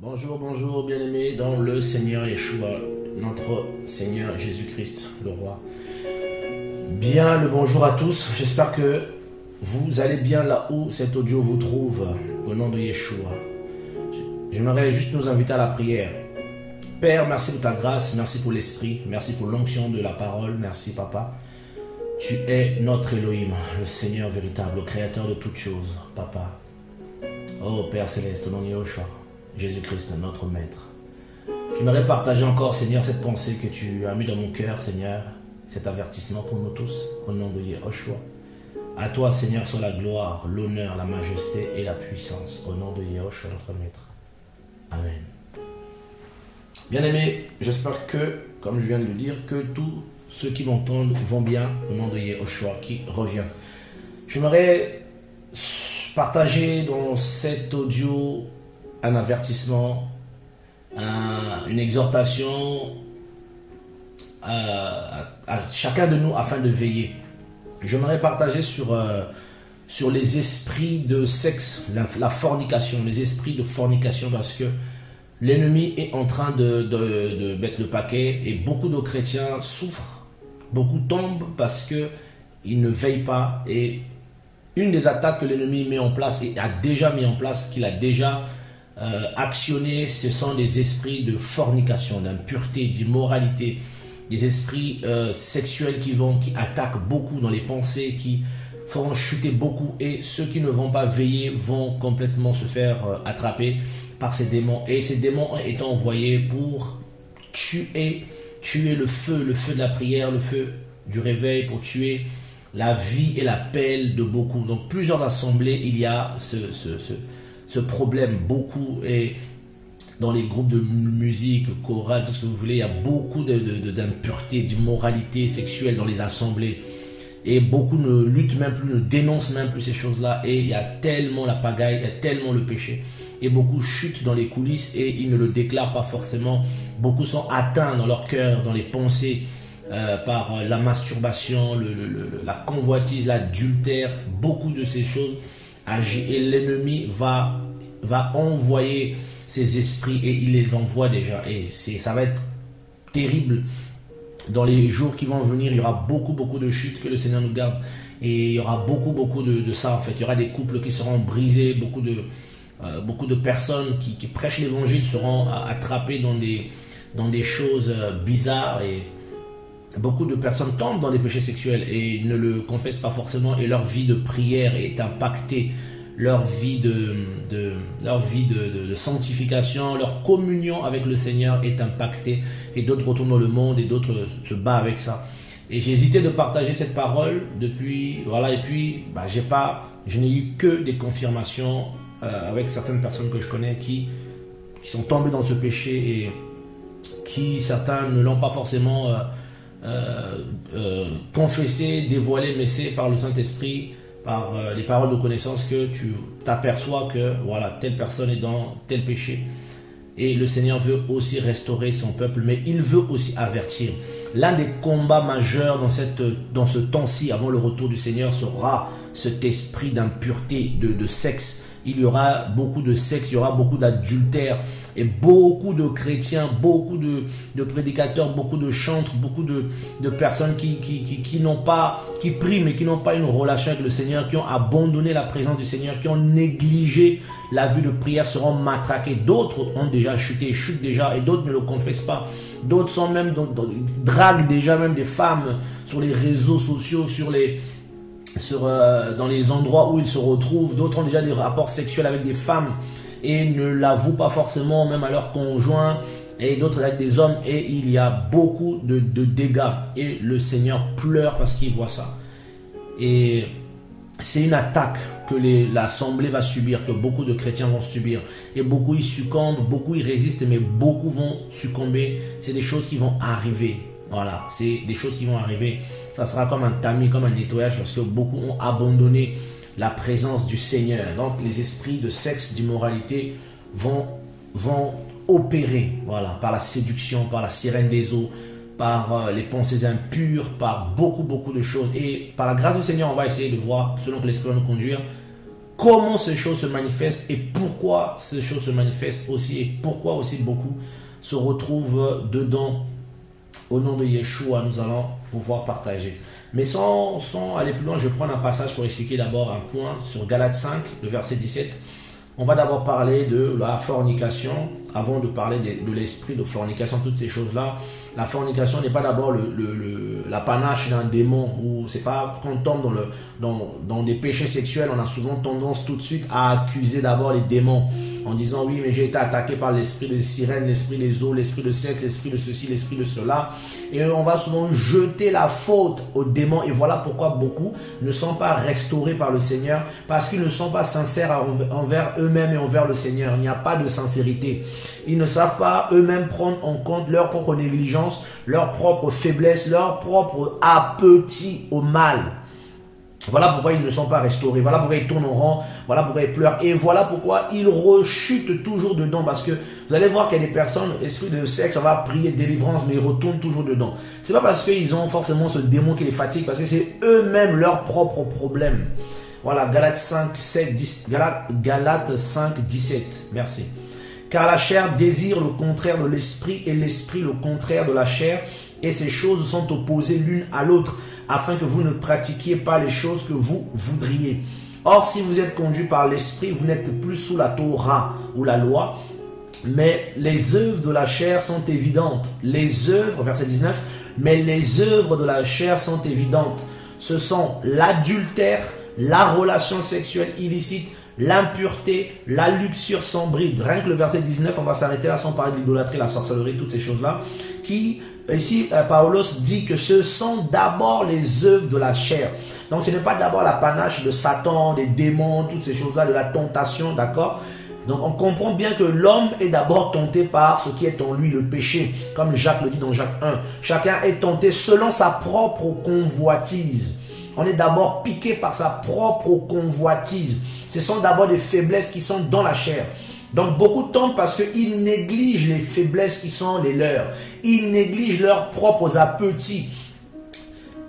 Bonjour, bonjour, bien-aimés dans le Seigneur Yeshua, notre Seigneur Jésus-Christ, le Roi. Bien le bonjour à tous, j'espère que vous allez bien là où cet audio vous trouve, au nom de Yeshua. J'aimerais juste nous inviter à la prière. Père, merci pour ta grâce, merci pour l'esprit, merci pour l'onction de la parole, merci Papa. Tu es notre Elohim, le Seigneur véritable, le Créateur de toutes choses, Papa. Oh Père Céleste, au nom de Yeshua. Jésus-Christ, notre Maître. J'aimerais partager encore, Seigneur, cette pensée que tu as mis dans mon cœur, Seigneur, cet avertissement pour nous tous, au nom de Yeshua. À toi, Seigneur, soit la gloire, l'honneur, la majesté et la puissance, au nom de Yeshua, notre Maître. Amen. Bien-aimés, j'espère que, comme je viens de le dire, que tous ceux qui m'entendent vont bien, au nom de Yeshua, qui revient. J'aimerais partager dans cet audio un avertissement, une exhortation à chacun de nous afin de veiller. J'aimerais partager sur les esprits de sexe, la fornication, les esprits de fornication, parce que l'ennemi est en train de mettre le paquet et beaucoup de chrétiens souffrent, beaucoup tombent parce qu'ils ne veillent pas. Et une des attaques que l'ennemi met en place et a déjà mis en place, qu'il a déjà actionner, ce sont des esprits de fornication, d'impureté, d'immoralité, des esprits sexuels qui attaquent beaucoup dans les pensées, qui feront chuter beaucoup, et ceux qui ne vont pas veiller vont complètement se faire attraper par ces démons, et ces démons étant envoyés pour tuer le feu de la prière, le feu du réveil, pour tuer la vie et l'appel de beaucoup. Donc plusieurs assemblées, il y a ce problème beaucoup, et dans les groupes de musique, chorale, tout ce que vous voulez, il y a beaucoup d'impureté, d'immoralité sexuelle dans les assemblées, et beaucoup ne luttent même plus, ne dénoncent même plus ces choses-là, et il y a tellement la pagaille, il y a tellement le péché, et beaucoup chutent dans les coulisses et ils ne le déclarent pas forcément. Beaucoup sont atteints dans leur cœur, dans les pensées, par la masturbation, la convoitise, l'adultère, beaucoup de ces choses agit, et l'ennemi va envoyer ses esprits, et il les envoie déjà, et ça va être terrible. Dans les jours qui vont venir, il y aura beaucoup de chutes, que le Seigneur nous garde, et il y aura beaucoup de ça en fait. Il y aura des couples qui seront brisés, beaucoup de personnes qui prêchent l'évangile seront attrapées dans des choses bizarres, et beaucoup de personnes tombent dans des péchés sexuels et ne le confessent pas forcément, et leur vie de prière est impactée, leur vie de sanctification, leur communion avec le Seigneur est impactée, et d'autres retournent dans le monde et d'autres se battent avec ça. Et j'ai hésité de partager cette parole depuis, voilà, et puis je n'ai eu que des confirmations avec certaines personnes que je connais qui sont tombées dans ce péché, et qui, certains ne l'ont pas forcément confessé, dévoilé, mais c'est par le Saint-Esprit, par les paroles de connaissance, que tu t'aperçois que voilà, telle personne est dans tel péché. Et le Seigneur veut aussi restaurer son peuple, mais il veut aussi avertir. L'un des combats majeurs dans ce temps-ci, avant le retour du Seigneur, sera cet esprit d'impureté, de sexe. Il y aura beaucoup de sexe, il y aura beaucoup d'adultère, et beaucoup de chrétiens, beaucoup de prédicateurs, beaucoup de chantres, beaucoup de personnes qui prient mais qui n'ont pas une relation avec le Seigneur, qui ont abandonné la présence du Seigneur, qui ont négligé la vie de prière, seront matraqués. D'autres ont déjà chuté, chutent déjà, et d'autres ne le confessent pas. D'autres sont même draguent déjà même des femmes sur les réseaux sociaux, dans les endroits où ils se retrouvent. D'autres ont déjà des rapports sexuels avec des femmes et ne l'avouent pas forcément même à leur conjoint, et d'autres avec des hommes, et il y a beaucoup de dégâts, et le Seigneur pleure parce qu'il voit ça. Et c'est une attaque que l'assemblée va subir, que beaucoup de chrétiens vont subir, et beaucoup y succombent, beaucoup y résistent, mais beaucoup vont succomber. C'est des choses qui vont arriver. Voilà, c'est des choses qui vont arriver. Ça sera comme un tamis, comme un nettoyage, parce que beaucoup ont abandonné la présence du Seigneur. Donc les esprits de sexe, d'immoralité vont opérer, voilà, par la séduction, par la sirène des eaux, par les pensées impures, par beaucoup de choses. Et par la grâce du Seigneur, on va essayer de voir, selon que l'Esprit va nous conduire, comment ces choses se manifestent et pourquoi ces choses se manifestent aussi et pourquoi aussi beaucoup se retrouvent dedans. Au nom de Yeshua, nous allons pouvoir partager. Mais sans aller plus loin, je prends un passage pour expliquer d'abord un point sur Galates 5, le verset 17. On va d'abord parler de la fornication, avant de parler de l'esprit de fornication, toutes ces choses-là. La fornication n'est pas d'abord la panache d'un démon, ou c'est pas quand on tombe dans des péchés sexuels, on a souvent tendance tout de suite à accuser d'abord les démons, en disant oui mais j'ai été attaqué par l'esprit de sirène, l'esprit des eaux, l'esprit de sexe, l'esprit de ceci, l'esprit de cela, et on va souvent jeter la faute aux démons, et voilà pourquoi beaucoup ne sont pas restaurés par le Seigneur, parce qu'ils ne sont pas sincères envers eux-mêmes et envers le Seigneur. Il n'y a pas de sincérité. Ils ne savent pas eux-mêmes prendre en compte leur propre négligence, leur propre faiblesse, leur propre appétit au mal. Voilà pourquoi ils ne sont pas restaurés. Voilà pourquoi ils tournent en rond. Voilà pourquoi ils pleurent. Et voilà pourquoi ils rechutent toujours dedans. Parce que vous allez voir qu'il y a des personnes, esprit de sexe, on va prier délivrance, mais ils retournent toujours dedans. C'est pas parce qu'ils ont forcément ce démon qui les fatigue, parce que c'est eux-mêmes leur propre problème. Voilà, Galates 5, 17. Merci. Car la chair désire le contraire de l'esprit et l'esprit le contraire de la chair. Et ces choses sont opposées l'une à l'autre, afin que vous ne pratiquiez pas les choses que vous voudriez. Or, si vous êtes conduit par l'esprit, vous n'êtes plus sous la Torah ou la loi, mais les œuvres de la chair sont évidentes. Les œuvres, verset 19, mais les œuvres de la chair sont évidentes. Ce sont l'adultère, la relation sexuelle illicite, l'impureté, la luxure sans bride. Rien que le verset 19, on va s'arrêter là sans parler de l'idolâtrie, la sorcellerie, toutes ces choses-là, qui, ici, Paulos dit que ce sont d'abord les œuvres de la chair. Donc ce n'est pas d'abord la panache de Satan, des démons, toutes ces choses-là, de la tentation, d'accord? Donc on comprend bien que l'homme est d'abord tenté par ce qui est en lui, le péché, comme Jacques le dit dans Jacques 1. Chacun est tenté selon sa propre convoitise. On est d'abord piqué par sa propre convoitise. Ce sont d'abord des faiblesses qui sont dans la chair. Donc beaucoup tombent parce qu'ils négligent les faiblesses qui sont les leurs. Ils négligent leurs propres appétits.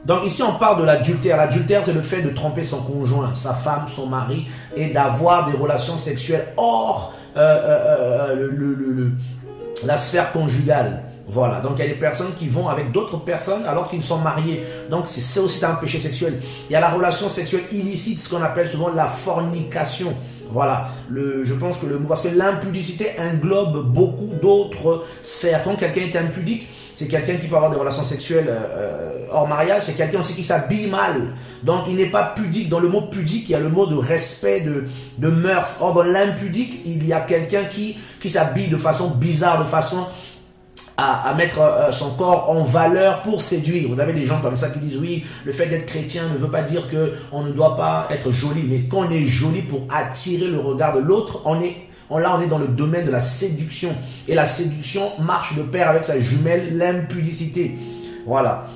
Donc ici on parle de l'adultère. L'adultère, c'est le fait de tromper son conjoint, sa femme, son mari, et d'avoir des relations sexuelles hors la sphère conjugale. Voilà, donc il y a des personnes qui vont avec d'autres personnes alors qu'ils sont mariés. Donc c'est aussi un péché sexuel. Il y a la relation sexuelle illicite, ce qu'on appelle souvent la fornication. Voilà, je pense que le mot, parce que l'impudicité englobe beaucoup d'autres sphères. Quand quelqu'un est impudique, c'est quelqu'un qui peut avoir des relations sexuelles hors mariage, c'est quelqu'un aussi qui s'habille mal. Donc il n'est pas pudique. Dans le mot pudique, il y a le mot de respect, de mœurs. Or dans l'impudique, il y a quelqu'un qui s'habille de façon bizarre, de façon à mettre son corps en valeur pour séduire. Vous avez des gens comme ça qui disent oui, le fait d'être chrétien ne veut pas dire qu'on ne doit pas être joli, mais quand on est joli pour attirer le regard de l'autre, on est dans le domaine de la séduction. Et la séduction marche de pair avec sa jumelle, l'impudicité. Voilà.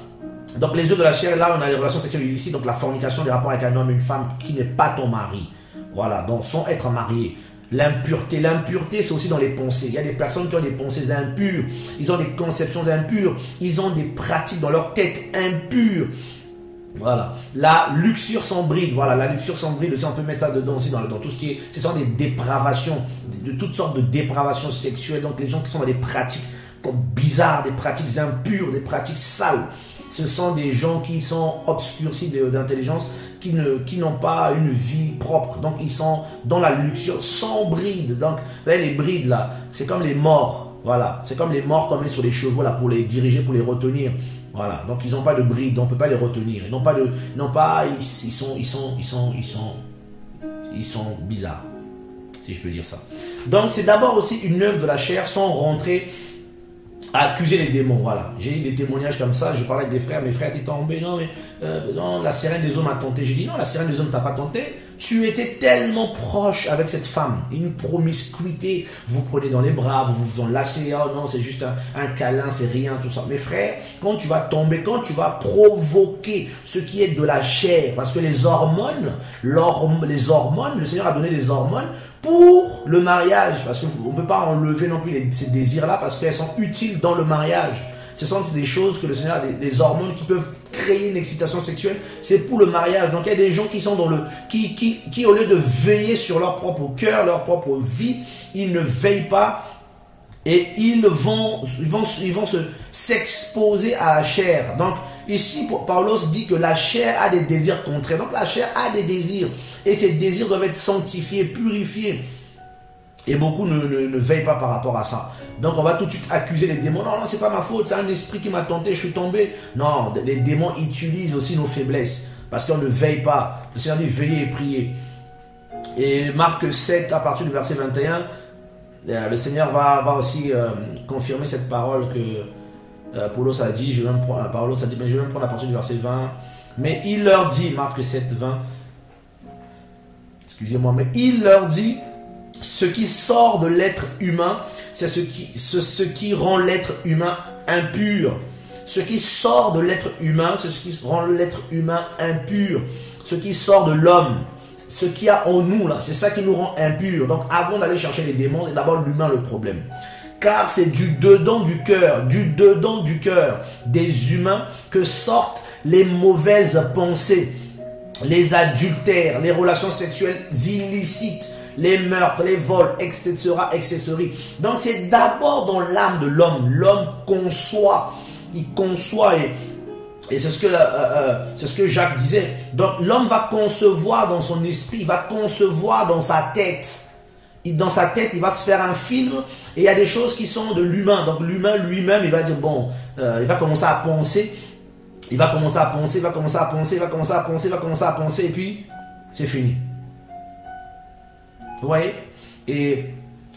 Donc les œuvres de la chair, là on a les relations sexuelles illicites, donc la fornication, des rapports avec un homme, une femme qui n'est pas ton mari. Voilà, donc sans être marié. L'impureté, c'est aussi dans les pensées. Il y a des personnes qui ont des pensées impures, ils ont des conceptions impures, ils ont des pratiques dans leur tête impures. Voilà, la luxure sans bride, voilà, la luxure sans bride aussi, on peut mettre ça dedans aussi dans tout ce qui est, ce sont des dépravations, de toutes sortes de dépravations sexuelles. Donc les gens qui sont dans des pratiques bizarres, des pratiques impures, des pratiques sales, ce sont des gens qui sont obscurcis d'intelligence, qui n'ont pas une vie propre. Donc ils sont dans la luxure sans bride. Donc vous savez, les brides là, c'est comme les morts. Voilà, c'est comme les morts qu'on met sur les chevaux là pour les diriger, pour les retenir. Voilà, donc ils n'ont pas de bride, on ne peut pas les retenir. Ils sont bizarres, si je peux dire ça. Donc c'est d'abord aussi une œuvre de la chair sans rentrer à accuser les démons. Voilà, j'ai eu des témoignages comme ça. Je parlais avec des frères, mes frères étaient tombés. Non, mais non, la sirène des hommes a tenté. J'ai dit non, la sirène des hommes t'a pas tenté. Tu étais tellement proche avec cette femme, une promiscuité. Vous prenez dans les bras, vous vous enlacez. Oh non, c'est juste un câlin, c'est rien, tout ça. Mes frères, quand tu vas tomber, quand tu vas provoquer ce qui est de la chair, parce que les hormones, le Seigneur a donné des hormones pour le mariage, parce qu'on ne peut pas enlever non plus ces désirs-là, parce qu'elles sont utiles dans le mariage. ce sont des choses que le Seigneur a, des hormones qui peuvent créer une excitation sexuelle. C'est pour le mariage. Donc il y a des gens qui sont dans le, qui au lieu de veiller sur leur propre cœur, leur propre vie, ils ne veillent pas. Et ils vont s'exposer à la chair. Donc ici, Paulos dit que la chair a des désirs contraires. Donc la chair a des désirs. Et ces désirs doivent être sanctifiés, purifiés. Et beaucoup ne veillent pas par rapport à ça. Donc on va tout de suite accuser les démons. Non, non, c'est pas ma faute, c'est un esprit qui m'a tenté, je suis tombé. Non, les démons utilisent aussi nos faiblesses. Parce qu'on ne veille pas. Le Seigneur dit veillez et priez. Et Marc 7, à partir du verset 21, le Seigneur va aussi confirmer cette parole que Paulos a dit. Paulos a dit, mais je vais même prendre à partir du verset 20. Mais il leur dit, Marc 7, 20, excusez-moi, mais il leur dit, ce qui sort de l'être humain, c'est ce qui rend l'être humain impur. Ce qui sort de l'être humain, c'est ce qui rend l'être humain impur. Ce qui sort de l'homme, ce qu'il y a en nous, là, c'est ça qui nous rend impurs. Donc avant d'aller chercher les démons, c'est d'abord l'humain le problème. Car c'est du dedans du cœur des humains que sortent les mauvaises pensées, les adultères, les relations sexuelles illicites, les meurtres, les vols, etc., etc. Donc c'est d'abord dans l'âme de l'homme. L'homme conçoit, il conçoit et c'est ce que Jacques disait. Donc l'homme va concevoir dans son esprit, il va concevoir dans sa tête. Dans sa tête, il va se faire un film et il y a des choses qui sont de l'humain. Donc l'humain lui-même, il va dire bon, il va commencer à penser. Il va commencer à penser et puis c'est fini. Vous voyez? Et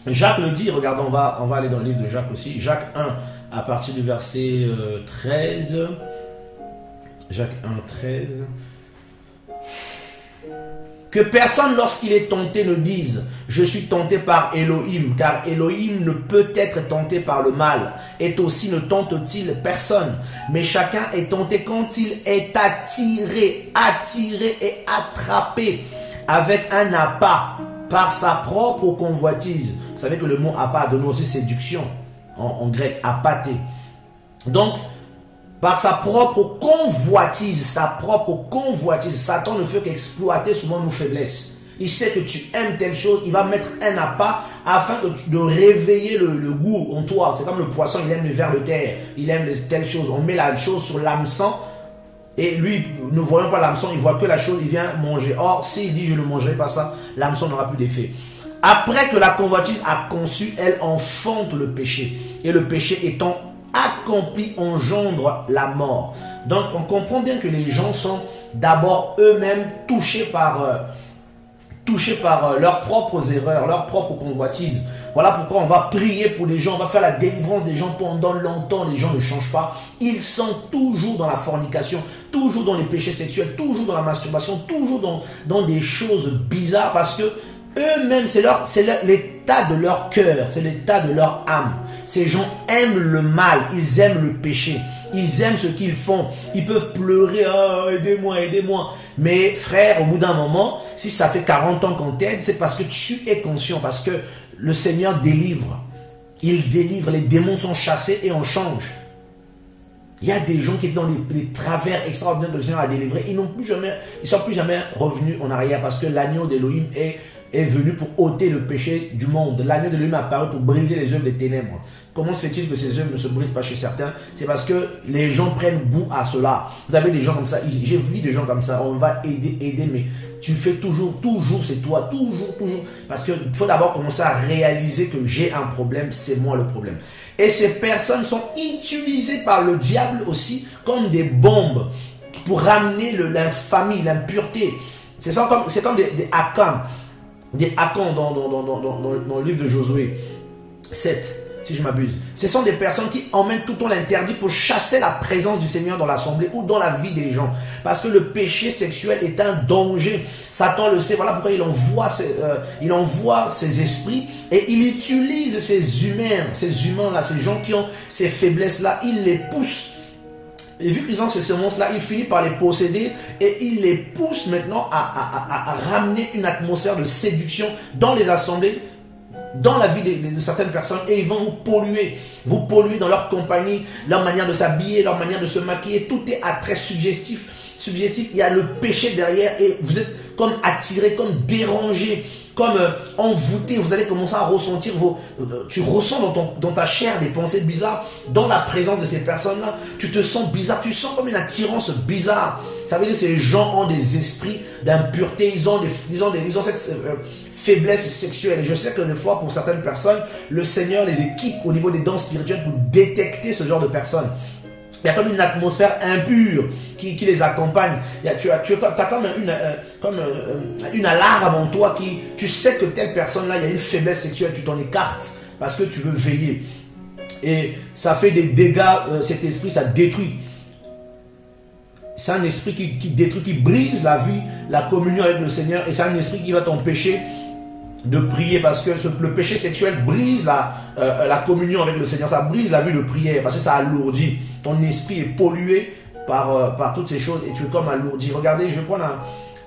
Jacques le dit, regardez, on va aller dans le livre de Jacques aussi. Jacques 1, à partir du verset 13. Jacques 1, 13. Que personne, lorsqu'il est tenté, ne dise « Je suis tenté par Elohim », car Elohim ne peut être tenté par le mal, et aussi ne tente-t-il personne. Mais chacun est tenté quand il est attiré et attrapé avec un appât par sa propre convoitise. Vous savez que le mot appât donne aussi séduction, en grec, apâté. Donc, par sa propre convoitise, Satan ne fait qu'exploiter souvent nos faiblesses. Il sait que tu aimes telle chose, il va mettre un appât afin de réveiller le goût en toi. C'est comme le poisson, il aime les vers de terre, il aime telle chose. On met la chose sur l'hameçon et lui, ne voyant pas l'hameçon, il voit que la chose, il vient manger. Or, s'il dit je ne mangerai pas ça, l'hameçon n'aura plus d'effet. Après que la convoitise a conçu, elle enfante le péché. Et le péché étant accompli engendre la mort. Donc on comprend bien que les gens sont d'abord eux-mêmes touchés par leurs propres erreurs, leurs propres convoitises. Voilà pourquoi on va prier pour les gens, on va faire la délivrance des gens pendant longtemps. Les gens ne changent pas, ils sont toujours dans la fornication, toujours dans les péchés sexuels, toujours dans la masturbation, toujours dans des choses bizarres, parce que eux-mêmes, c'est l'état de leur cœur, c'est l'état de leur âme. Ces gens aiment le mal, ils aiment le péché, ils aiment ce qu'ils font. Ils peuvent pleurer, oh, aidez-moi, aidez-moi. Mais frère, au bout d'un moment, si ça fait 40 ans qu'on t'aide, c'est parce que tu es conscient, parce que le Seigneur délivre. Il délivre, les démons sont chassés et on change. Il y a des gens qui étaient dans les travers extraordinaires que le Seigneur a délivrés. Ils ne sont plus jamais revenus en arrière, parce que l'agneau d'Élohim est venu pour ôter le péché du monde. L'agneau de l'homme est apparu pour briser les œuvres des ténèbres. Comment se fait-il que ces œuvres ne se brisent pas chez certains? C'est parce que les gens prennent goût à cela. Vous avez des gens comme ça, j'ai vu des gens comme ça, on va aider, mais tu fais toujours, c'est toi, toujours. Parce qu'il faut d'abord commencer à réaliser que j'ai un problème, c'est moi le problème. Et ces personnes sont utilisées par le diable aussi comme des bombes pour ramener l'infamie, l'impureté. C'est comme des Akans. Des Akans dans le livre de Josué 7, si je m'abuse. Ce sont des personnes qui emmènent tout le temps l'interdit pour chasser la présence du Seigneur dans l'assemblée ou dans la vie des gens. Parce que le péché sexuel est un danger. Satan le sait, voilà pourquoi il envoie ses esprits et il utilise ces humains-là, ces gens qui ont ces faiblesses-là, il les pousse. Et vu qu'ils ont ces semences-là, il finit par les posséder et il les pousse maintenant à ramener une atmosphère de séduction dans les assemblées dans la vie de certaines personnes et ils vont vous polluer dans leur compagnie, leur manière de s'habiller, leur manière de se maquiller. Tout est à très subjectif. Il y a le péché derrière et vous êtes comme attiré, comme dérangé, comme envoûté. Vous allez commencer à ressentir tu ressens dans ta chair des pensées bizarres dans la présence de ces personnes-là. Tu te sens bizarre, tu sens comme une attirance bizarre. Ça veut dire que ces gens ont des esprits d'impureté, ils ont cette faiblesse sexuelle. Et je sais que des fois, pour certaines personnes, le Seigneur les équipe au niveau des dons spirituels pour détecter ce genre de personnes. Il y a comme une atmosphère impure qui les accompagne. Tu as comme une alarme en toi tu sais que telle personne-là, il y a une faiblesse sexuelle, tu t'en écartes parce que tu veux veiller. Et ça fait des dégâts, cet esprit, ça détruit. C'est un esprit qui détruit, qui brise la vie, la communion avec le Seigneur. Et c'est un esprit qui va t'empêcher de prier parce que le péché sexuel brise la communion avec le Seigneur, ça brise la vie de prière parce que ça alourdit. Ton esprit est pollué par toutes ces choses et tu es comme alourdi. Regardez, je vais prendre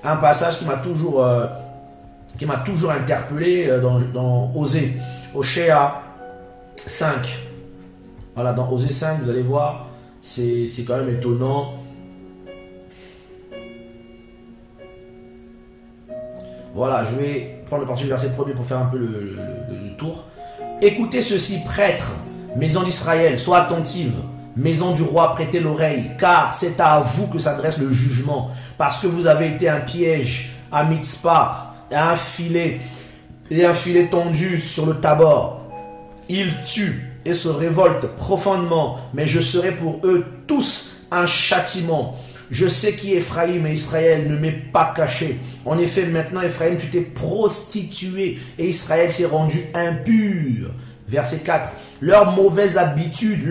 un passage qui m'a toujours interpellé dans Osée, Oshéa 5. Voilà, dans Osée 5, vous allez voir, c'est quand même étonnant. Voilà, je vais prendre le parti du verset 1er pour faire un peu le tour. Écoutez ceci, prêtres, maison d'Israël, sois attentive. Maison du roi, prêtez l'oreille, car c'est à vous que s'adresse le jugement, parce que vous avez été un piège à Mitzpah, un filet tendu sur le Tabor. Ils tuent et se révoltent profondément, mais je serai pour eux tous un châtiment. Je sais qui est Ephraïm et Israël ne m'est pas caché. En effet, maintenant, Ephraïm, tu t'es prostitué et Israël s'est rendu impur. Verset 4. Leurs mauvaises habitudes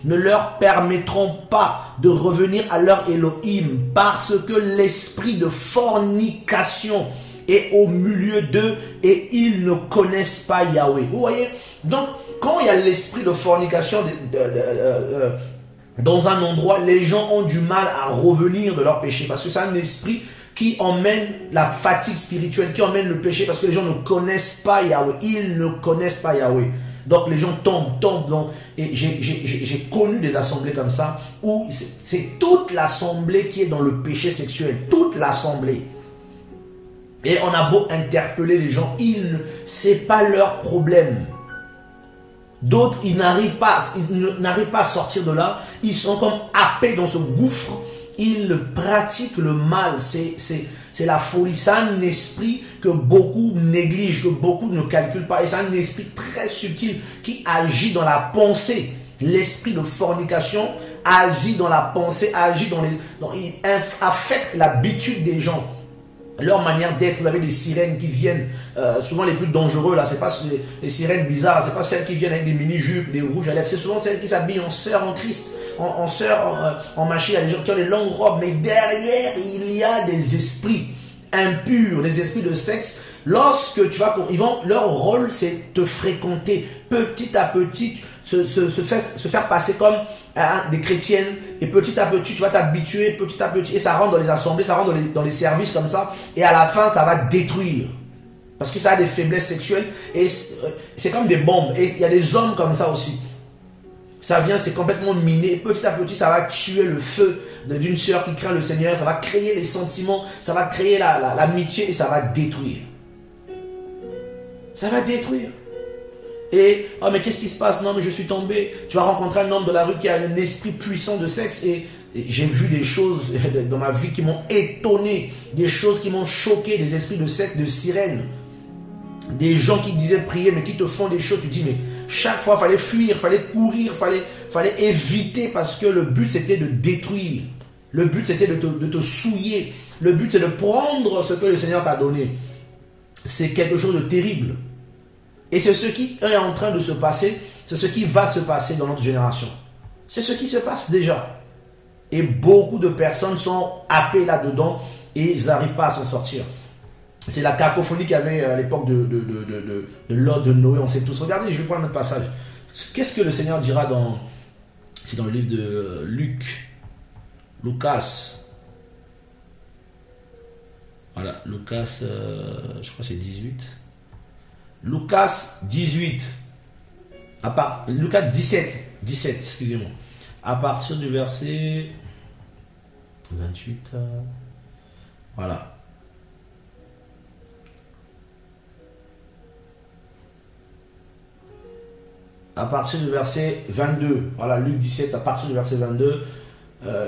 ne leur permettront pas de revenir à leur Elohim parce que l'esprit de fornication est au milieu d'eux et ils ne connaissent pas Yahweh. Vous voyez? Donc, quand il y a l'esprit de fornication dans un endroit, les gens ont du mal à revenir de leur péché parce que c'est un esprit qui emmène la fatigue spirituelle, qui emmène le péché parce que les gens ne connaissent pas Yahweh. Ils ne connaissent pas Yahweh. Donc les gens tombent. Et j'ai connu des assemblées comme ça où c'est toute l'assemblée qui est dans le péché sexuel. Toute l'assemblée. Et on a beau interpeller les gens, c'est pas leur problème. D'autres, ils n'arrivent pas à sortir de là. Ils sont comme happés dans ce gouffre. Ils pratiquent le mal. C'est la folie. C'est un esprit que beaucoup négligent, que beaucoup ne calculent pas. Et c'est un esprit très subtil qui agit dans la pensée. L'esprit de fornication agit dans la pensée, il affecte l'habitude des gens. Leur manière d'être. Vous avez des sirènes qui viennent, souvent les plus dangereux là, c'est pas les sirènes bizarres, c'est pas celles qui viennent avec des mini-jupes, des rouges à lèvres, c'est souvent celles qui s'habillent en sœur en Christ, en sœur en Machia, les gens qui ont les longues robes, mais derrière il y a des esprits impurs, des esprits de sexe. Lorsque leur rôle c'est te fréquenter petit à petit, se faire passer comme des chrétiennes, et petit à petit tu vas t'habituer petit à petit, et ça rentre dans les assemblées, ça rentre dans les services comme ça, et à la fin ça va détruire parce que ça a des faiblesses sexuelles et c'est comme des bombes. Et il y a des hommes comme ça aussi, ça vient, c'est complètement miné, et petit à petit ça va tuer le feu d'une sœur qui craint le Seigneur, ça va créer les sentiments, ça va créer l'amitié, et ça va détruire. Ça va détruire. Et, oh mais qu'est-ce qui se passe? Non mais je suis tombé. Tu vas rencontrer un homme de la rue qui a un esprit puissant de sexe. Et j'ai vu des choses dans ma vie qui m'ont étonné. Des choses qui m'ont choqué. Des esprits de sexe, de sirènes. Des gens qui disaient prier mais qui te font des choses. Tu te dis mais chaque fois il fallait fuir, il fallait courir, il fallait éviter parce que le but c'était de détruire. Le but c'était de te souiller. Le but c'est de prendre ce que le Seigneur t'a donné. C'est quelque chose de terrible. Et c'est ce qui est en train de se passer, c'est ce qui va se passer dans notre génération. C'est ce qui se passe déjà. Et beaucoup de personnes sont happées là-dedans et ils n'arrivent pas à s'en sortir. C'est la cacophonie qu'il y avait à l'époque de Lot, de Noé, on sait tous. Regardez, je vais prendre notre passage. Qu'est-ce que le Seigneur dira dans le livre de Lucas. Voilà, Lucas, je crois que c'est 18. Lucas 18. Lucas 17, excusez-moi. À partir du verset 28. Voilà. À partir du verset 22. Voilà, Luc 17, à partir du verset 22.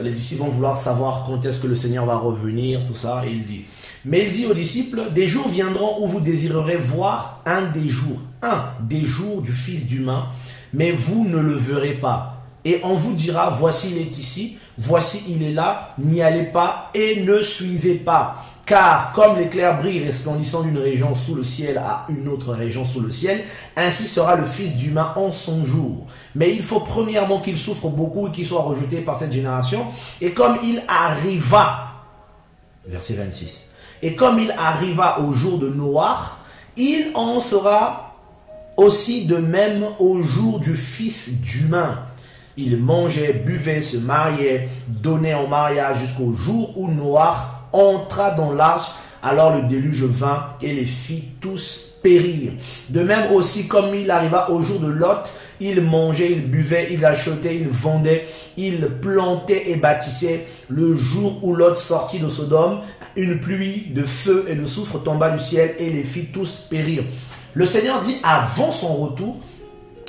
Les disciples vont vouloir savoir quand est-ce que le Seigneur va revenir, tout ça. Et il dit. Mais il dit aux disciples, des jours viendront où vous désirerez voir un des jours du Fils d'humain, mais vous ne le verrez pas. Et on vous dira, voici il est ici, voici il est là, n'y allez pas et ne suivez pas. Car comme l'éclair brille resplendissant d'une région sous le ciel à une autre région sous le ciel, ainsi sera le Fils d'humain en son jour. Mais il faut premièrement qu'il souffre beaucoup et qu'il soit rejeté par cette génération. Et comme il arriva, verset 26, et comme il arriva au jour de Noach, il en sera aussi de même au jour du Fils d'humain. Il mangeait, buvait, se mariait, donnait en mariage jusqu'au jour où Noach entra dans l'arche. Alors le déluge vint et les fit tous périr. De même aussi, comme il arriva au jour de Lot, il mangeait, il buvait, il achetait, il vendait, il plantait et bâtissait. Le jour où Lot sortit de Sodome, une pluie de feu et de soufre tomba du ciel et les fit tous périr. Le Seigneur dit avant son retour,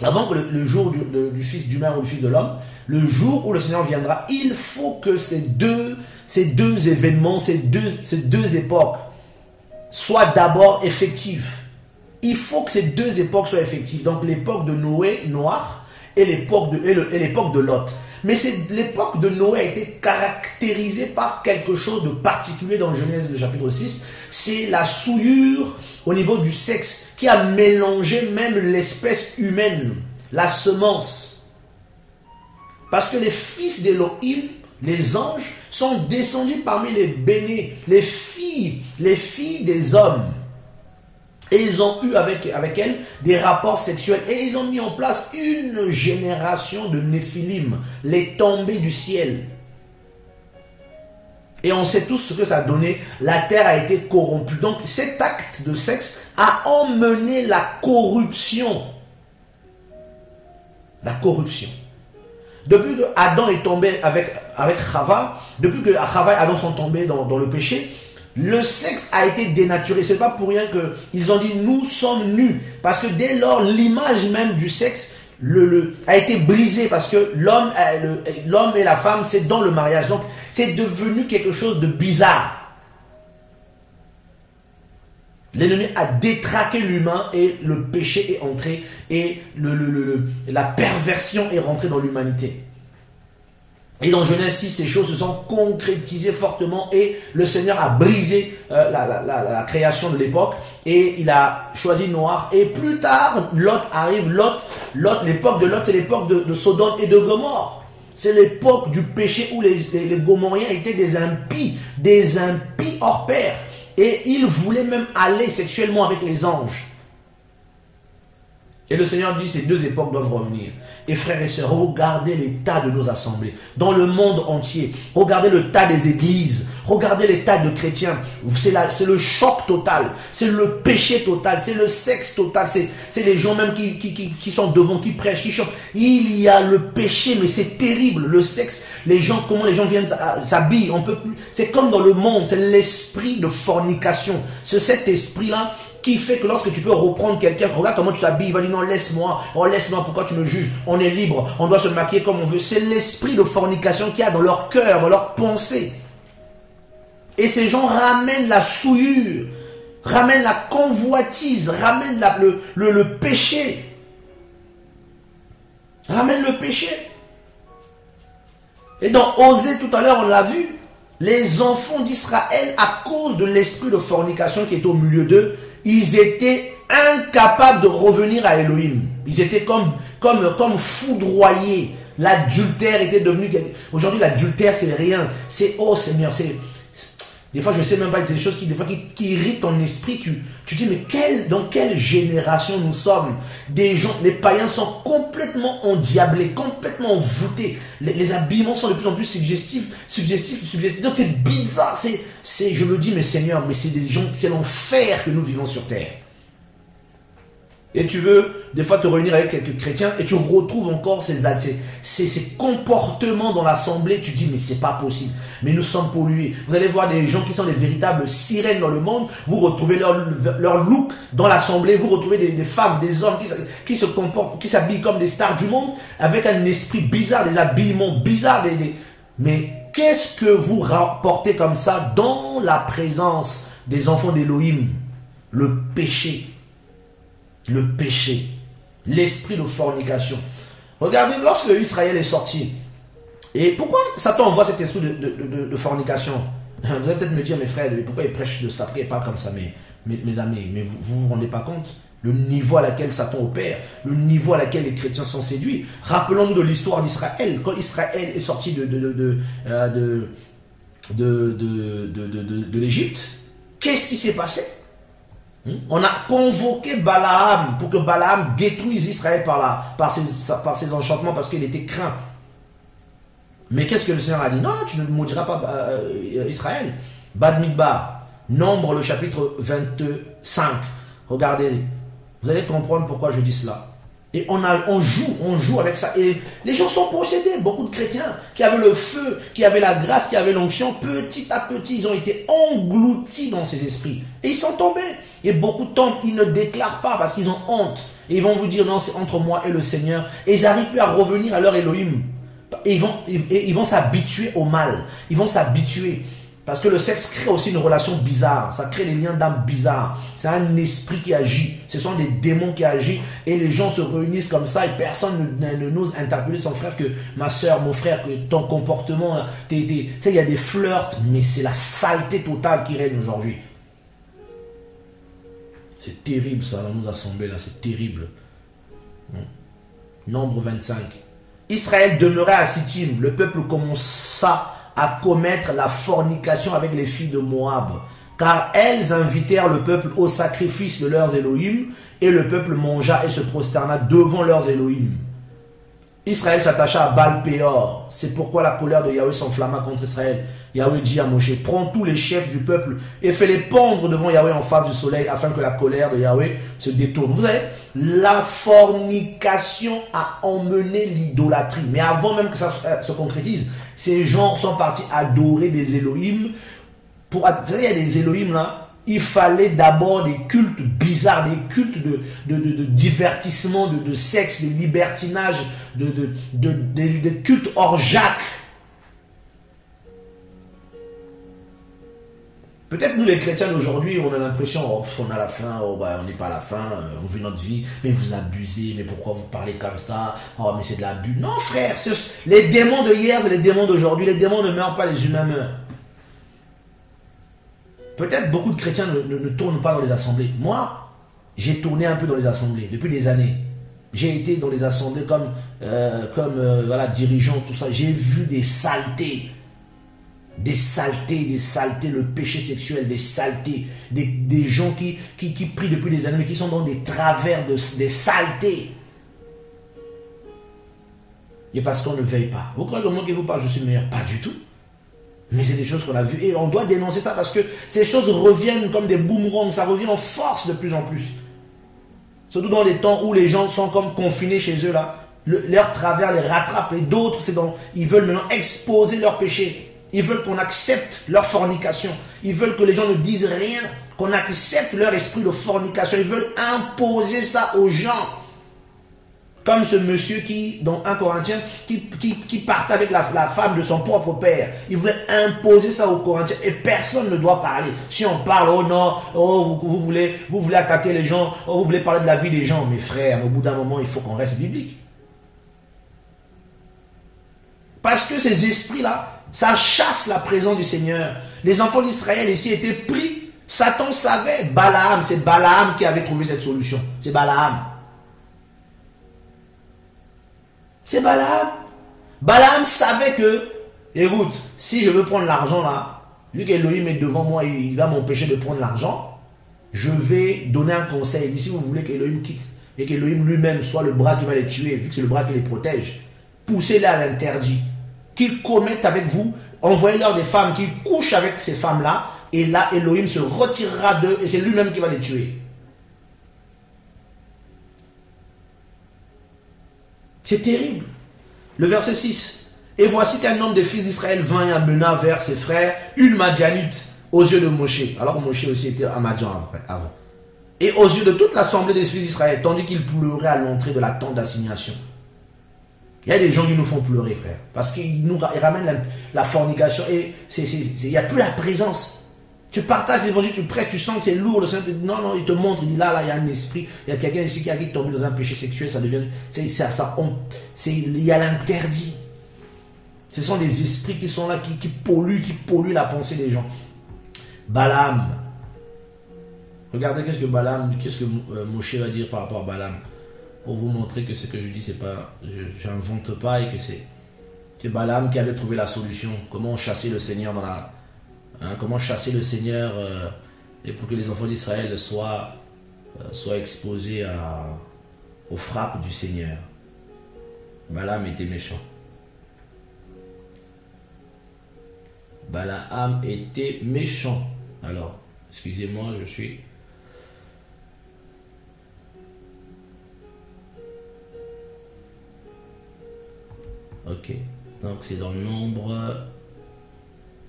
avant que le jour du Fils d'humain ou du Fils de l'homme, le jour où le Seigneur viendra, il faut que ces deux événements, ces deux époques soient d'abord effectives. Il faut que ces deux époques soient effectives. Donc l'époque de Noé, Noach, et l'époque de Lot. Mais l'époque de Noé a été caractérisée par quelque chose de particulier dans Genèse, le chapitre 6. C'est la souillure au niveau du sexe qui a mélangé même l'espèce humaine, la semence. Parce que les fils d'Élohim, les anges, sont descendus parmi les bénis, les filles des hommes. Et ils ont eu avec elles des rapports sexuels. Et ils ont mis en place une génération de Néphilim, les tombés du ciel. Et on sait tous ce que ça a donné. La terre a été corrompue. Donc cet acte de sexe a emmené la corruption. La corruption. Depuis que Adam est tombé avec Chava, depuis que Chava et Adam sont tombés dans le péché, le sexe a été dénaturé. Ce n'est pas pour rien qu'ils ont dit nous sommes nus. Parce que dès lors, l'image même du sexe a été brisée. Parce que l'homme et la femme, c'est dans le mariage. Donc, c'est devenu quelque chose de bizarre. L'ennemi a détraqué l'humain et le péché est entré. Et la perversion est rentrée dans l'humanité. Et dans Genèse 6, ces choses se sont concrétisées fortement et le Seigneur a brisé la création de l'époque et il a choisi Noach. Et plus tard, Lot arrive. L'époque de Lot, c'est l'époque de Sodome et de Gomorrhe. C'est l'époque du péché où les Gomorriens étaient des impies hors pair. Et ils voulaient même aller sexuellement avec les anges. Et le Seigneur dit, ces deux époques doivent revenir. Et frères et sœurs, regardez l'état de nos assemblées, dans le monde entier. Regardez l'état des églises, regardez l'état de chrétiens. C'est le choc total, c'est le péché total, c'est le sexe total. C'est les gens même qui sont devant, qui prêchent, qui chantent. Il y a le péché, mais c'est terrible, le sexe. Comment les gens viennent s'habiller, on peut plus. C'est comme dans le monde, c'est l'esprit de fornication. C'est cet esprit-là qui fait que lorsque tu peux reprendre quelqu'un, regarde comment tu t'habilles, il va dire non, laisse-moi, pourquoi tu me juges, on est libre, on doit se maquiller comme on veut. C'est l'esprit de fornication qu'il y a dans leur cœur, dans leur pensée. Et ces gens ramènent la souillure, ramènent la convoitise, ramènent le péché. Ramènent le péché. Et dans Osée tout à l'heure, on l'a vu, les enfants d'Israël, à cause de l'esprit de fornication qui est au milieu d'eux, ils étaient incapables de revenir à Elohim. Ils étaient comme foudroyés. L'adultère était devenu... Aujourd'hui, l'adultère, c'est rien. C'est, oh Seigneur, c'est... Des fois, je ne sais même pas, des choses qui irritent ton esprit. Tu dis, mais dans quelle génération nous sommes? Des gens, les païens sont complètement endiablés, complètement envoûtés. Les habillements sont de plus en plus suggestifs. Donc c'est bizarre. Je me dis, mais Seigneur, mais c'est l'enfer que nous vivons sur terre. Et tu veux des fois te réunir avec quelques chrétiens et tu retrouves encore ces comportements dans l'assemblée. Tu dis mais c'est pas possible. Mais nous sommes pollués. Vous allez voir des gens qui sont des véritables sirènes dans le monde. Vous retrouvez leur look dans l'assemblée. Vous retrouvez des femmes, des hommes qui se comportent, qui s'habillent comme des stars du monde avec un esprit bizarre, des habillements bizarres. Mais qu'est-ce que vous rapportez comme ça dans la présence des enfants d'Élohim? Le péché. Le péché, l'esprit de fornication. Regardez, lorsque Israël est sorti, et pourquoi Satan envoie cet esprit de fornication? Vous allez peut-être me dire, mes frères, pourquoi il prêche de ça, pourquoi il parle comme ça, mes amis, mais vous vous rendez pas compte le niveau à laquelle Satan opère, le niveau à laquelle les chrétiens sont séduits. Rappelons-nous de l'histoire d'Israël, quand Israël est sorti de l'Égypte, qu'est-ce qui s'est passé? On a convoqué Balaam pour que Balaam détruise Israël par ses enchantements parce qu'il était craint. Mais qu'est-ce que le Seigneur a dit? Non, tu ne maudiras pas Israël. Bamidbar, Nombre, le chapitre 25. Regardez, vous allez comprendre pourquoi je dis cela. Et on joue avec ça. Et les gens sont possédés. Beaucoup de chrétiens qui avaient le feu, qui avaient la grâce, qui avaient l'onction, petit à petit, ils ont été engloutis dans ces esprits. Et ils sont tombés. Et beaucoup de temps, ils ne déclarent pas parce qu'ils ont honte. Et ils vont vous dire, non, c'est entre moi et le Seigneur. Et ils n'arrivent plus à revenir à leur Elohim. Et ils vont s'habituer au mal. Ils vont s'habituer. Parce que le sexe crée aussi une relation bizarre. Ça crée des liens d'âme bizarres. C'est un esprit qui agit. Ce sont des démons qui agissent. Et les gens se réunissent comme ça. Et personne n'ose interpeller son frère que ma soeur, mon frère, que ton comportement. Tu sais, il y a des flirts. Mais c'est la saleté totale qui règne aujourd'hui. C'est terrible ça, dans nos assemblées là. C'est terrible. Nombre 25. Israël demeurait à Sittim. Le peuple commença à commettre la fornication avec les filles de Moab, car elles invitèrent le peuple au sacrifice de leurs Elohim, et le peuple mangea et se prosterna devant leurs Elohim. Israël s'attacha à Baal-Péor. C'est pourquoi la colère de Yahweh s'enflamma contre Israël. Yahweh dit à Moshe, prends tous les chefs du peuple et fais-les pendre devant Yahweh en face du soleil, afin que la colère de Yahweh se détourne. Vous savez, la fornication a emmené l'idolâtrie. Mais avant même que ça se concrétise, ces gens sont partis adorer des Elohim. Vous savez, il y a des Elohim là. Il fallait d'abord des cultes bizarres, des cultes de divertissement, de sexe, de libertinage, de cultes orgiaques. Peut-être nous les chrétiens d'aujourd'hui, on a l'impression, oh, on a la fin, oh, bah, on n'est pas à la fin, on vit notre vie, mais vous abusez, mais pourquoi vous parlez comme ça? Oh, mais c'est de l'abus. Non frère, les démons de hier, c'est les démons d'aujourd'hui. Les démons ne meurent pas, les humains meurent. Peut-être beaucoup de chrétiens ne tournent pas dans les assemblées. Moi, j'ai tourné un peu dans les assemblées depuis des années. J'ai été dans les assemblées comme voilà, dirigeant, tout ça. J'ai vu des saletés. Des saletés, le péché sexuel, des saletés. Des gens qui prient depuis des années, mais qui sont dans des travers, des saletés. Et parce qu'on ne veille pas. Vous croyez que moi qui vous parle, je suis meilleur? Pas du tout. Mais c'est des choses qu'on a vues et on doit dénoncer ça parce que ces choses reviennent comme des boomerangs, ça revient en force de plus en plus. Surtout dans les temps où les gens sont comme confinés chez eux là, leur travers les rattrape et d'autres, ils veulent maintenant exposer leurs péchés. Ils veulent qu'on accepte leur fornication. Ils veulent que les gens ne disent rien, qu'on accepte leur esprit de fornication. Ils veulent imposer ça aux gens. Comme ce monsieur qui, dans 1 Corinthiens, qui partait avec la femme de son propre père. Il voulait imposer ça aux Corinthiens et personne ne doit parler. Si on parle, oh non, oh, vous voulez attaquer les gens, oh, vous voulez parler de la vie des gens. Mes frères, au bout d'un moment, il faut qu'on reste biblique. Parce que ces esprits-là, ça chasse la présence du Seigneur. Les enfants d'Israël ici étaient pris. Satan savait. Balaam, c'est Balaam qui avait trouvé cette solution. C'est Balaam. C'est Balaam. Balaam savait que, écoute, si je veux prendre l'argent là, vu qu'Elohim est devant moi, il va m'empêcher de prendre l'argent, je vais donner un conseil. Il dit, si vous voulez qu'Elohim quitte et qu'Elohim lui-même soit le bras qui va les tuer, vu que c'est le bras qui les protège, poussez-les à l'interdit. Qu'ils commettent avec vous, envoyez-leur des femmes qui couchent avec ces femmes-là, et là, Elohim se retirera d'eux et c'est lui-même qui va les tuer. C'est terrible. Le verset 6. Et voici qu'un homme des fils d'Israël vint et amena vers ses frères une Madianite aux yeux de Moshe. Alors Moshe aussi était à Madian avant. Et aux yeux de toute l'assemblée des fils d'Israël, tandis qu'il pleurait à l'entrée de la tente d'assignation. Il y a des gens qui nous font pleurer, frère. Parce qu'ils ramènent la fornication et il n'y a plus la présence. Tu partages l'évangile, tu prêches, tu sens que c'est lourd. Le Seigneur te dit non, non, il te montre, il dit là, il y a un esprit. Il y a quelqu'un ici qui a tombé dans un péché sexuel, ça devient. Il y a l'interdit. Ce sont des esprits qui sont là, qui polluent la pensée des gens. Balaam. Regardez qu'est-ce que Moshe va dire par rapport à Balaam. Pour vous montrer que ce que je dis, c'est pas. Je n'invente pas et que c'est Balaam qui avait trouvé la solution. Comment chasser le Seigneur dans la. Comment chasser le Seigneur et pour que les enfants d'Israël soient exposés aux frappes du Seigneur. Balaam était méchant. Balaam était méchant. Alors, excusez-moi, je suis... Ok, donc c'est dans le nombre...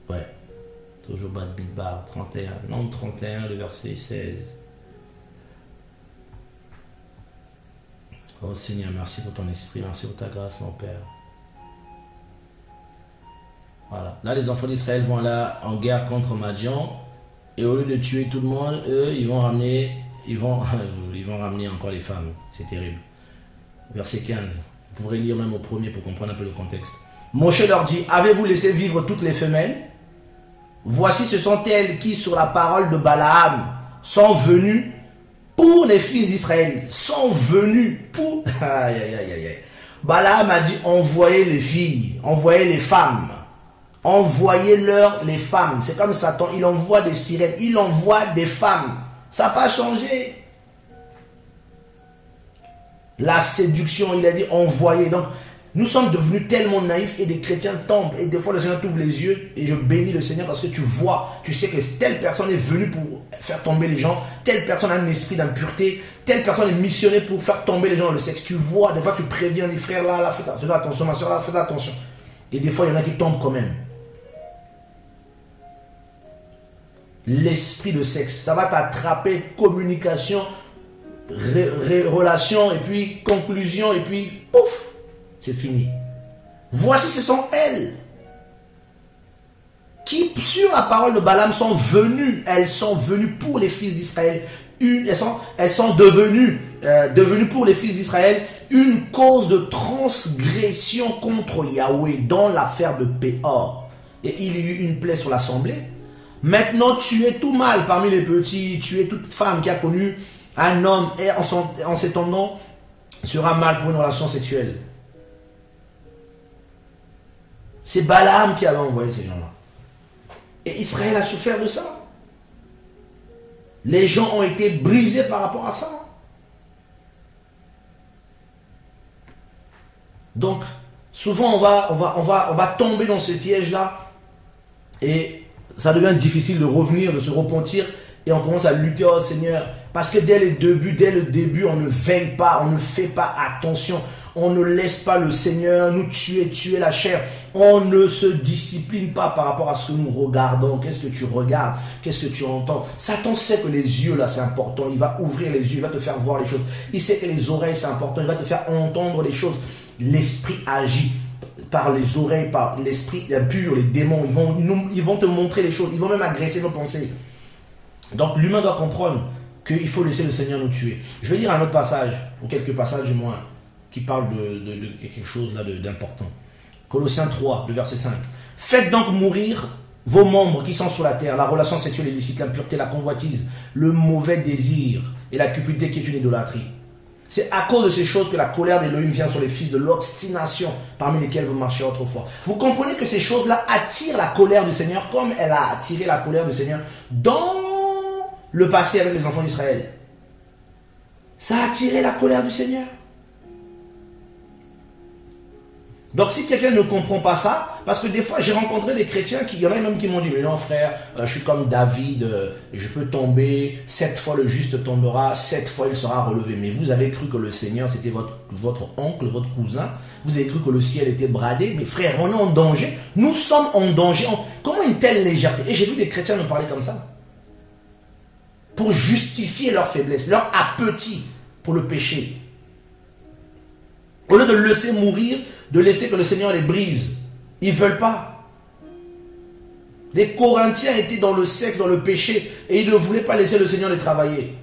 Ouais. Toujours Bad Bilbar, 31. Nombre 31, le verset 16. Oh Seigneur, merci pour ton esprit, merci pour ta grâce, mon Père. Voilà. Là, les enfants d'Israël vont là en guerre contre Madian. Et au lieu de tuer tout le monde, eux, ils vont ramener encore les femmes. C'est terrible. Verset 15. Vous pourrez lire même au premier pour comprendre un peu le contexte. Moshe leur dit, avez-vous laissé vivre toutes les femelles? Voici, ce sont elles qui, sur la parole de Balaam, sont venues pour les fils d'Israël. Sont venues pour... Aïe, aïe, aïe, aïe. Balaam a dit, envoyez les filles, envoyez les femmes. Envoyez-leur les femmes. C'est comme Satan, il envoie des sirènes, il envoie des femmes. Ça n'a pas changé. La séduction, il a dit, envoyez. Donc, nous sommes devenus tellement naïfs et des chrétiens tombent. Et des fois, le Seigneur t'ouvre les yeux et je bénis le Seigneur parce que tu vois, tu sais que telle personne est venue pour faire tomber les gens. Telle personne a un esprit d'impureté. Telle personne est missionnée pour faire tomber les gens dans le sexe. Tu vois, des fois, tu préviens les frères là, faites attention, ma soeur là, faites attention. Et des fois, il y en a qui tombent quand même. L'esprit de sexe, ça va t'attraper, communication, relation, et puis conclusion, et puis pouf, c'est fini. Voici, ce sont elles qui, sur la parole de Balaam, sont venues. Elles sont venues pour les fils d'Israël. Elles sont devenues pour les fils d'Israël une cause de transgression contre Yahweh dans l'affaire de Péor. Et il y eut une plaie sur l'assemblée. Maintenant, tu es tout mâle parmi les petits, tu es toute femme qui a connu un homme et en s'étendant sera mâle pour une relation sexuelle. C'est Balaam qui avait envoyé ces gens-là. Et Israël a souffert de ça. Les gens ont été brisés par rapport à ça. Donc, souvent on va tomber dans ce piège-là et ça devient difficile de revenir, de se repentir et on commence à lutter au Seigneur. Parce que dès le début, on ne veille pas, on ne fait pas attention. On ne laisse pas le Seigneur nous tuer la chair. On ne se discipline pas par rapport à ce que nous regardons. Qu'est-ce que tu regardes? Qu'est-ce que tu entends? Satan sait que les yeux, là, c'est important. Il va ouvrir les yeux, il va te faire voir les choses. Il sait que les oreilles, c'est important. Il va te faire entendre les choses. L'esprit agit par les oreilles, par l'esprit impur, les démons. Ils vont te montrer les choses. Ils vont même agresser nos pensées. Donc, l'humain doit comprendre qu'il faut laisser le Seigneur nous tuer. Je vais lire un autre passage, ou quelques passages du moins, qui parlent de quelque chose là d'important. Colossiens 3, le verset 5. Faites donc mourir vos membres qui sont sur la terre, la relation sexuelle illicite, l'impureté, la convoitise, le mauvais désir et la cupidité qui est une idolâtrie. C'est à cause de ces choses que la colère d'Élohim vient sur les fils de l'obstination parmi lesquels vous marchiez autrefois. Vous comprenez que ces choses-là attirent la colère du Seigneur comme elle a attiré la colère du Seigneur dans le passé avec les enfants d'Israël. Ça a attiré la colère du Seigneur. Donc si quelqu'un ne comprend pas ça, parce que des fois j'ai rencontré des chrétiens, il y en a même qui m'ont dit, mais non frère, je suis comme David, je peux tomber, 7 fois le juste tombera, 7 fois il sera relevé. Mais vous avez cru que le Seigneur c'était votre oncle, votre cousin, vous avez cru que le ciel était bradé, mais frère, on est en danger, nous sommes en danger. Comment une telle légèreté? Et j'ai vu des chrétiens me parler comme ça, pour justifier leur faiblesse, leur appétit pour le péché. Au lieu de le laisser mourir, de laisser que le Seigneur les brise. Ils ne veulent pas. Les Corinthiens étaient dans le sexe, dans le péché, et ils ne voulaient pas laisser le Seigneur les travailler.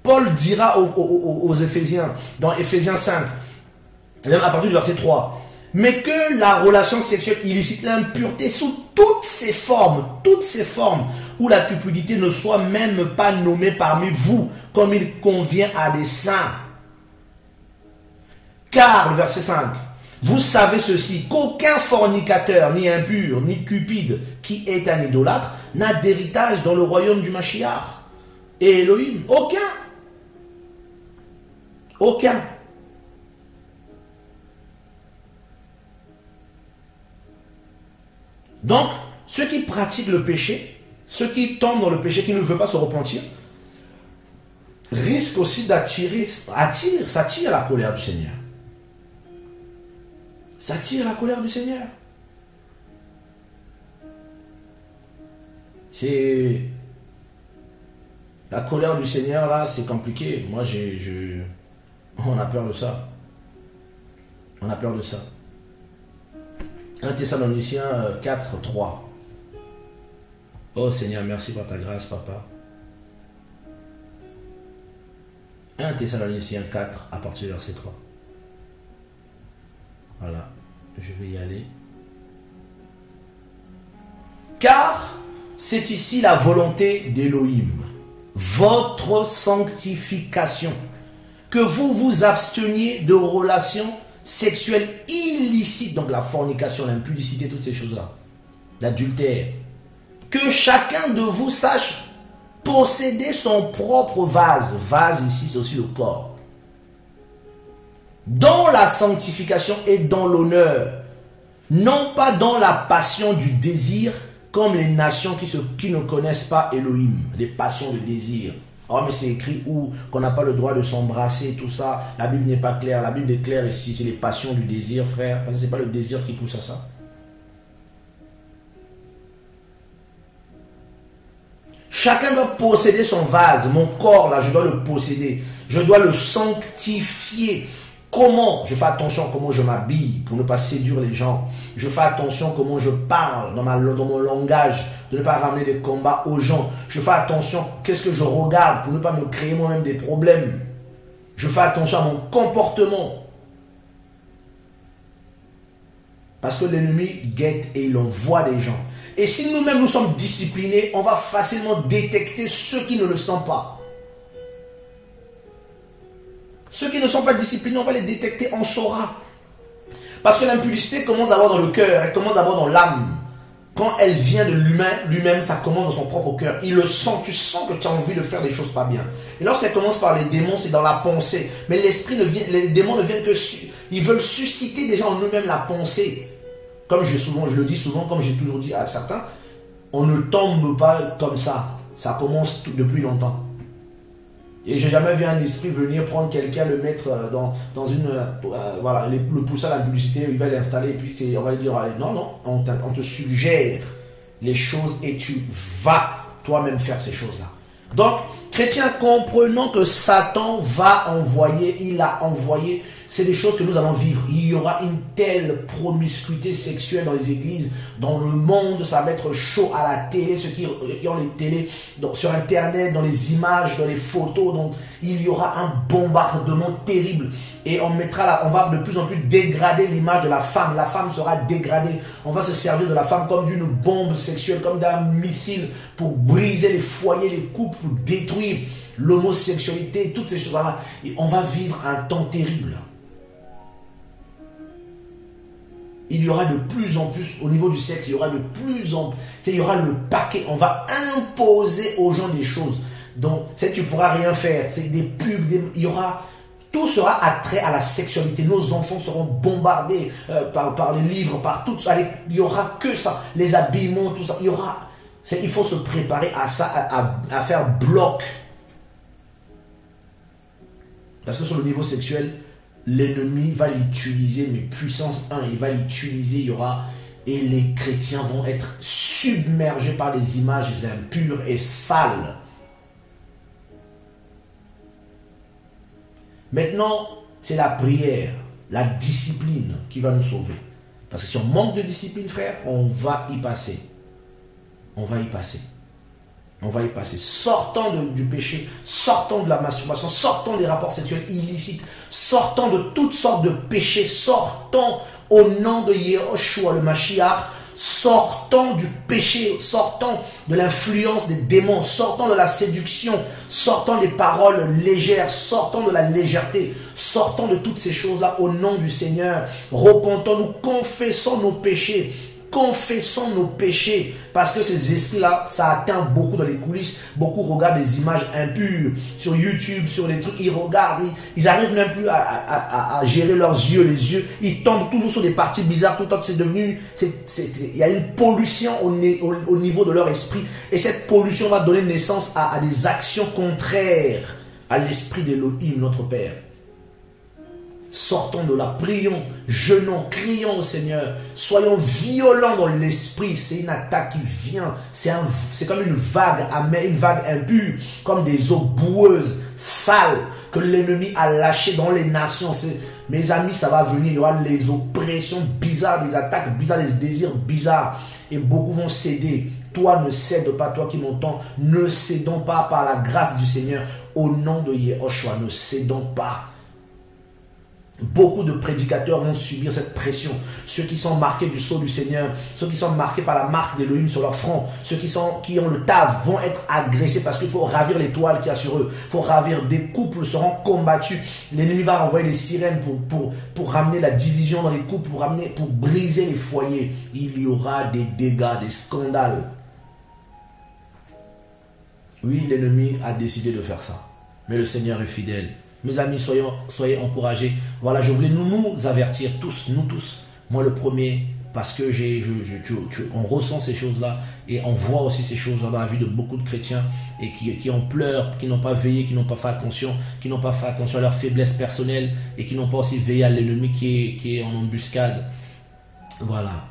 Paul dira aux Éphésiens, dans Éphésiens 5, à partir du verset 3, mais que la relation sexuelle illicite, l'impureté sous toutes ses formes, où la cupidité ne soit même pas nommée parmi vous, comme il convient à des saints. Car, le verset 5, vous savez ceci, qu'aucun fornicateur, ni impur, ni cupide, qui est un idolâtre, n'a d'héritage dans le royaume du Mashiach et Elohim. Aucun. Aucun. Donc, ceux qui pratiquent le péché, ceux qui tombent dans le péché, qui ne veulent pas se repentir, risquent aussi s'attire la colère du Seigneur. Ça attire la colère du Seigneur. C'est... La colère du Seigneur, là, c'est compliqué. Moi, on a peur de ça. On a peur de ça. 1 Thessaloniciens 4, 3. Oh Seigneur, merci pour ta grâce, papa. 1 Thessaloniciens 4, à partir du verset 3. Voilà, je vais y aller. Car c'est ici la volonté d'Élohim, votre sanctification, que vous vous absteniez de relations sexuelles illicites, donc la fornication, l'impudicité, toutes ces choses-là, l'adultère. Que chacun de vous sache posséder son propre vase. Vase ici, c'est aussi le corps. Dans la sanctification et dans l'honneur, non pas dans la passion du désir, comme les nations qui ne connaissent pas Elohim, les passions de désir. Oh mais c'est écrit où qu'on n'a pas le droit de s'embrasser, tout ça. La Bible n'est pas claire, la Bible est claire ici, c'est les passions du désir, frère, parce que ce n'est pas le désir qui pousse à ça. Chacun doit posséder son vase, mon corps là, je dois le posséder, je dois le sanctifier. Comment? Je fais attention à comment je m'habille pour ne pas séduire les gens. Je fais attention à comment je parle dans mon langage, de ne pas ramener des combats aux gens. Je fais attention qu'est-ce que je regarde pour ne pas me créer moi-même des problèmes. Je fais attention à mon comportement. Parce que l'ennemi guette et il envoie des gens. Et si nous-mêmes nous sommes disciplinés, on va facilement détecter ceux qui ne le sont pas. Ceux qui ne sont pas disciplinés, on va les détecter, on saura. Parce que l'impudicité commence d'abord dans le cœur, elle commence d'abord dans l'âme. Quand elle vient de lui-même, ça commence dans son propre cœur. Il le sent, tu sens que tu as envie de faire des choses pas bien. Et lorsqu'elle commence par les démons, c'est dans la pensée. Mais les démons ne viennent que... Ils veulent susciter déjà en eux-mêmes la pensée. Comme je le dis souvent, comme j'ai toujours dit à certains, on ne tombe pas comme ça. Ça commence depuis longtemps. Et j'ai jamais vu un esprit venir prendre quelqu'un, le mettre dans une... voilà, le pousser à la publicité, il va l'installer, et puis on va lui dire, non, non, on te suggère les choses et tu vas toi-même faire ces choses-là. Donc, chrétiens, comprenons que Satan va envoyer, il a envoyé, c'est des choses que nous allons vivre. Il y aura une telle promiscuité sexuelle dans les églises, dans le monde, ça va être chaud à la télé, ceux qui ont les télés, donc sur Internet, dans les images, dans les photos, donc il y aura un bombardement terrible. Et on va de plus en plus dégrader l'image de la femme sera dégradée. On va se servir de la femme comme d'une bombe sexuelle, comme d'un missile pour briser les foyers, les couples, pour détruire l'homosexualité, toutes ces choses-là. Et on va vivre un temps terrible. Il y aura de plus en plus, au niveau du sexe, il y aura de plus en plus, il y aura le paquet, on va imposer aux gens des choses. Donc, tu ne pourras rien faire, c'est des pubs, il y aura Tout sera attrait à la sexualité. Nos enfants seront bombardés par les livres, par tout ça. Il n'y aura que ça. Les habillements, tout ça. Il faut se préparer à ça, à faire bloc. Parce que sur le niveau sexuel, l'ennemi va l'utiliser, mais puissance 1, il va l'utiliser, et les chrétiens vont être submergés par des images impures et sales. Maintenant, c'est la prière, la discipline qui va nous sauver. Parce que si on manque de discipline, frère, on va y passer. On va y passer. On va y passer. Sortant du péché, sortant de la masturbation, sortant des rapports sexuels illicites, sortant de toutes sortes de péchés, sortant au nom de Yehoshua le Mashiach, sortant du péché, sortant de l'influence des démons, sortant de la séduction, sortant des paroles légères, sortant de la légèreté, sortant de toutes ces choses-là au nom du Seigneur. Repentons-nous, confessons nos péchés. Confessons nos péchés, parce que ces esprits-là, ça atteint beaucoup dans les coulisses. Beaucoup regardent des images impures sur YouTube, sur les trucs. Ils regardent, ils n'arrivent même plus à gérer leurs yeux, les yeux. Ils tombent toujours sur des parties bizarres. Tout le temps, c'est devenu, il y a une pollution au niveau de leur esprit. Et cette pollution va donner naissance à des actions contraires à l'esprit d'Élohim, notre Père. Sortons de là, prions, jeûnons, crions au Seigneur, soyons violents dans l'esprit. C'est une attaque qui vient, c'est comme une vague amère, une vague impure, comme des eaux boueuses, sales, que l'ennemi a lâchées dans les nations. Mes amis, ça va venir, il y aura les oppressions bizarres, des attaques bizarres, des désirs bizarres, et beaucoup vont céder. Toi, ne cède pas, toi qui m'entends, ne cédons pas par la grâce du Seigneur, au nom de Yehoshua, ne cédons pas. Beaucoup de prédicateurs vont subir cette pression. Ceux qui sont marqués du sceau du Seigneur, ceux qui sont marqués par la marque d'Élohim sur leur front, ceux qui ont le taf vont être agressés parce qu'il faut ravir l'étoile qu'il y a sur eux. Il faut ravir. Des couples seront combattus. L'ennemi va envoyer des sirènes pour ramener la division dans les couples, pour briser les foyers. Il y aura des dégâts, des scandales. Oui, l'ennemi a décidé de faire ça. Mais le Seigneur est fidèle. Mes amis, soyez encouragés. Voilà, je voulais nous avertir tous, nous tous, moi le premier, parce que on ressent ces choses-là et on voit aussi ces choses-là dans la vie de beaucoup de chrétiens et qui en pleurent, qui n'ont pas veillé, qui n'ont pas fait attention, à leur faiblesse personnelle et qui n'ont pas aussi veillé à l'ennemi qui est en embuscade. Voilà.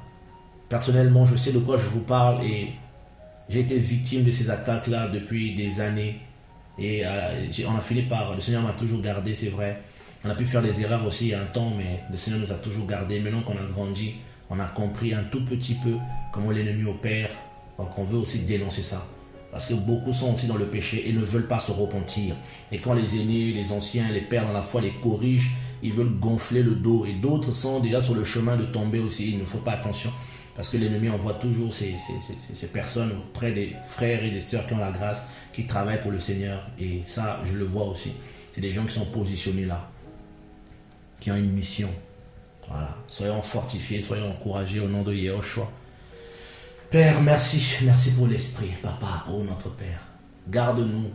Personnellement, je sais de quoi je vous parle et j'ai été victime de ces attaques-là depuis des années. Et on a fini par... Le Seigneur m'a toujours gardé, c'est vrai. On a pu faire des erreurs aussi il y a un temps, mais le Seigneur nous a toujours gardés. Maintenant qu'on a grandi, on a compris un tout petit peu comment l'ennemi opère. Donc on veut aussi dénoncer ça. Parce que beaucoup sont aussi dans le péché et ne veulent pas se repentir. Et quand les aînés, les anciens, les pères dans la foi les corrigent, ils veulent gonfler le dos. Et d'autres sont déjà sur le chemin de tomber aussi. Il ne faut pas attention. Parce que l'ennemi envoie toujours ces personnes auprès des frères et des sœurs qui ont la grâce, qui travaillent pour le Seigneur. Et ça, je le vois aussi. C'est des gens qui sont positionnés là, qui ont une mission. Voilà. Soyons fortifiés, soyons encouragés au nom de Yehoshua. Père, merci. Merci pour l'esprit. Papa, oh notre Père, garde-nous.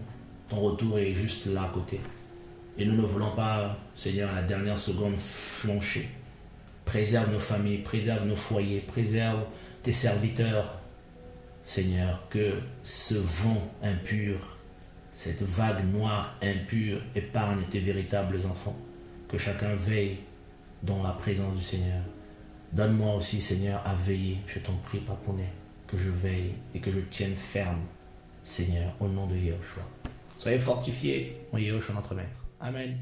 Ton retour est juste là à côté. Et nous ne voulons pas, Seigneur, à la dernière seconde, flancher. Préserve nos familles, préserve nos foyers, préserve tes serviteurs, Seigneur, que ce vent impur, cette vague noire impure épargne tes véritables enfants, que chacun veille dans la présence du Seigneur. Donne-moi aussi, Seigneur, à veiller, je t'en prie, Papounet, que je veille et que je tienne ferme, Seigneur, au nom de Yehoshua. Soyez fortifiés en Yehoshua notre Maître. Amen.